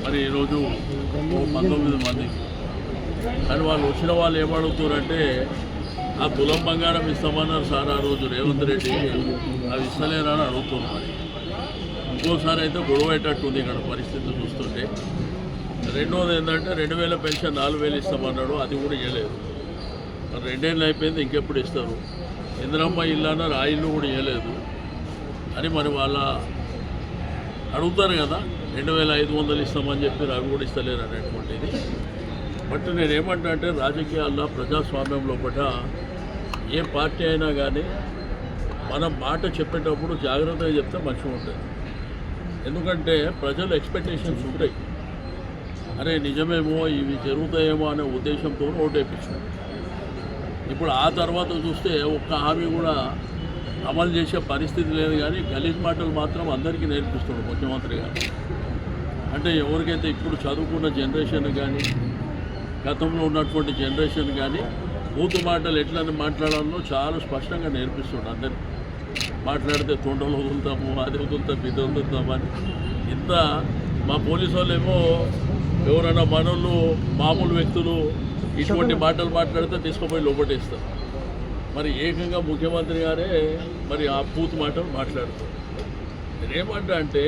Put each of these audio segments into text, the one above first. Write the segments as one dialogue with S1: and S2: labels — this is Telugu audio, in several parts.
S1: మరి ఈరోజు 19 మంది, కానీ వాళ్ళు వచ్చిన వాళ్ళు ఏమడుగుతారంటే ఆ తులం బంగారం ఇస్తామన్నారు సార్ ఆ రోజు రేవంత్ రెడ్డి, అవి ఇస్తలేరని అడుగుతున్నారు. మరి ఇంకోసారి అయితే గొడవ అయ్యేటట్టుంది ఇక్కడ పరిస్థితి చూస్తుంటే. రెండోది ఏంటంటే 2000 పెన్షన్ 4000 ఇస్తామన్నాడు, అది కూడా ఇవ్వలేదు. మరి 2 ఏళ్ళు అయిపోయింది, ఇంకెప్పుడు ఇస్తారు? ఇందిరమ్మ ఇల్లు అన్నారు, ఆ ఇల్లు కూడా ఇవ్వలేదు అని మరి వాళ్ళ అడుగుతారు కదా. 2500 ఇస్తామని చెప్పి అవి కూడా ఇస్తలేరు అనేటువంటిది. బట్ నేనేమంటా అంటే రాజకీయాల్లో ప్రజాస్వామ్యం లోపల ఏ పార్టీ అయినా కానీ మనం మాట చెప్పేటప్పుడు జాగ్రత్తగా చెప్తే మంచిగా ఉంటుంది. ఎందుకంటే ప్రజలు ఎక్స్పెక్టేషన్స్ ఉంటాయి, అరే నిజమేమో ఇవి జరుగుతాయేమో అనే ఉద్దేశంతో ఓటేపించాం. ఇప్పుడు ఆ తర్వాత చూస్తే ఒక్క హామీ కూడా అమలు చేసే పరిస్థితి లేదు. కానీ గలీజ్ మాటలు మాత్రం అందరికీ నేర్పిస్తున్నాడు ముఖ్యమంత్రి గారు. అంటే ఎవరికైతే ఇప్పుడు చదువుకున్న జనరేషన్ కానీ గతంలో ఉన్నటువంటి జనరేషన్ కానీ బూతు మాటలు ఎట్లా మాట్లాడాలో చాలా స్పష్టంగా నేర్పిస్తున్నాడు అందరికీ. మాట్లాడితే తొండలు వదులుతాము, అది వదులుతాం, ఇది వదులుతామని. ఇంత మా పోలీసు వాళ్ళు ఏమో ఎవరైనా మనోళ్ళు మామూలు వ్యక్తులు ఇటువంటి మాటలు మాట్లాడితే తీసుకుపోయి లోపటేస్తారు. మరి ఏకంగా ముఖ్యమంత్రి గారే మరి ఆ పూతు మాటలు మాట్లాడతారు. నేనేమంటా అంటే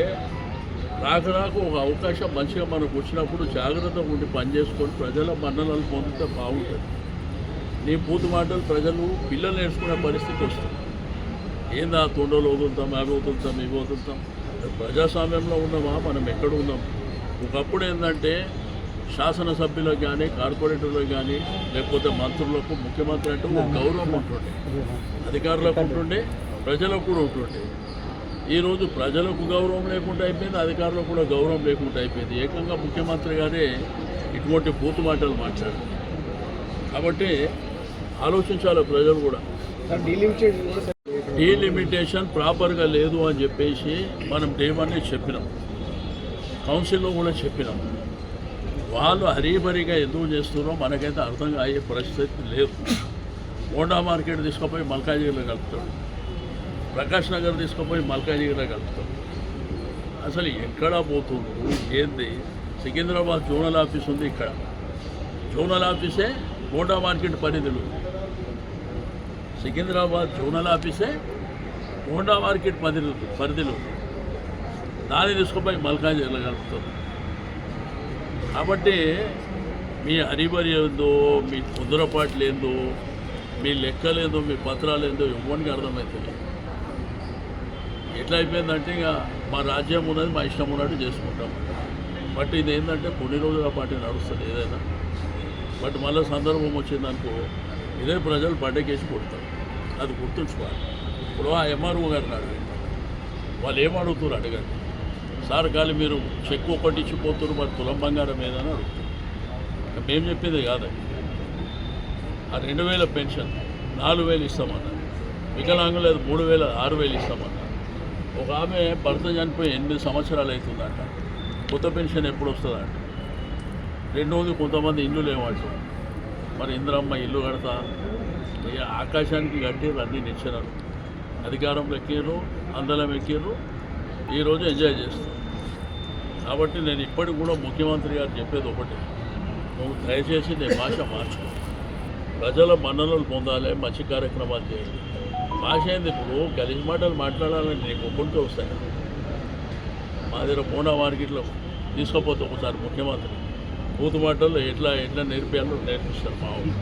S1: రాకు ఒక అవకాశం మంచిగా మనకు వచ్చినప్పుడు జాగ్రత్తగా ఉండి పనిచేసుకొని ప్రజల మన్ననలు పొందితే బాగుంటుంది. నీ పూతు మాటలు ప్రజలు పిల్లలు నేర్చుకునే పరిస్థితి వస్తుంది. ఏందా తొండలు వదులుతాం, అవి వదులుతాం, ఇవి వదులుతాం. ప్రజాస్వామ్యంలో ఉన్నామా? మనం ఎక్కడ ఉన్నాం? ఒకప్పుడు ఏంటంటే శాసనసభ్యులకు కానీ కార్పొరేటర్లకు కానీ లేకపోతే మంత్రులకు ముఖ్యమంత్రి అంటే ఒక గౌరవం ఉంటుండే, అధికారులకు ఉంటుండే, ప్రజలకు కూడా ఉంటుండే. ఈరోజు ప్రజలకు గౌరవం లేకుండా అయిపోయింది, అధికారులకు కూడా గౌరవం లేకుండా అయిపోయింది. ఏకంగా ముఖ్యమంత్రి గారే ఇటువంటి బూతు మాటలు మాట్లాడారు. కాబట్టి ఆలోచించాలి ప్రజలు కూడా. డీలిమిటేషన్ ప్రాపర్గా లేదు అని చెప్పేసి మనం డేమని చెప్పినాం, కౌన్సిల్లో కూడా చెప్పినాం. వాళ్ళు హరీబరీగా ఎందుకు చేస్తున్నారో మనకైతే అర్థం అయ్యే పరిస్థితి లేదు. మోండా మార్కెట్ తీసుకుపోయి మల్కాజిగిరిలో కలుపుతాడు, ప్రకాష్ నగర్ తీసుకుపోయి మల్కాజిగిరిలో కలుపుతాడు. అసలు ఎక్కడ పోతుండ్రు ఏంది? సికింద్రాబాద్ జోనల్ ఆఫీస్ ఉంది, ఇక్కడ జోనల్ ఆఫీసే మోండా మార్కెట్ పరిధిలో. సికింద్రాబాద్ జోనల్ ఆఫీసే మోండా మార్కెట్ పరిధిలో, దాన్ని తీసుకుపోయి మల్కాజిగిరిలో కలుపుతారు. కాబట్టి మీ హరిబరి ఏందో, మీ కుదరపాట్లు ఏందో, మీ లెక్కలేందో, మీ పత్రాలు ఏందో ఎవరికి అర్థమవుతుంది. ఎట్లా అయిపోయిందంటే ఇక మా రాజ్యం ఉన్నది మా ఇష్టం ఉన్నట్టు చేసుకుంటాం. బట్ ఇది ఏంటంటే కొన్ని రోజుల పాటు నడుస్తుంది ఏదైనా. బట్ మళ్ళీ సందర్భం వచ్చిందనుకో ఇదే ప్రజలు బడ్డకేసి కొడతారు, అది గుర్తుంచుకోవాలి. ఇప్పుడు ఆ ఎంఆర్ఓ గారిని అడగండి, వాళ్ళు ఏమడుగుతారు అడగండి. సార్ కానీ మీరు చెక్ ఒకటి ఇచ్చిపోతున్నారు, మరి తులం బంగారం ఏదని అడుగుతారు. మేము చెప్పేది కాదండి. ఆ 2000 పెన్షన్ 4000 ఇస్తామన్నారు, వికలాంగులు లేదు 3000 6000 ఇస్తామన్నారు. ఒక ఆమె భర్త చనిపోయి 8 సంవత్సరాలు అవుతుందంట, కొత్త పెన్షన్ ఎప్పుడు వస్తుందంట. రెండోది కొంతమంది ఇల్లు లేవంటారు. మరి ఇందిరమ్మ ఇల్లు కడతా ఆకాశానికి కట్టిర్రు, అన్నీ నిచ్చినారు, అధికారంలో ఎక్కిర్రు, అందలం ఎక్కిర్రు, ఈరోజు ఎంజాయ్ చేస్తారు. కాబట్టి నేను ఇప్పటికి కూడా ముఖ్యమంత్రి గారు చెప్పేది ఒకటి, నువ్వు దయచేసి నీ భాష మార్చుకో, ప్రజల మన్ననలు పొందాలి, మంచి కార్యక్రమాలు చేయాలి. భాష ఏంది? ఇప్పుడు గలీజ్ మాటలు మాట్లాడాలని నీకు ఒప్పుకుంటూ వస్తాయి. మా దగ్గర మోండా మార్కెట్లో తీసుకుపోతే ఒకసారి ముఖ్యమంత్రి బూతు మాటలు ఎట్లా నేర్పియాలో నేర్పిస్తారు మా ఊరు.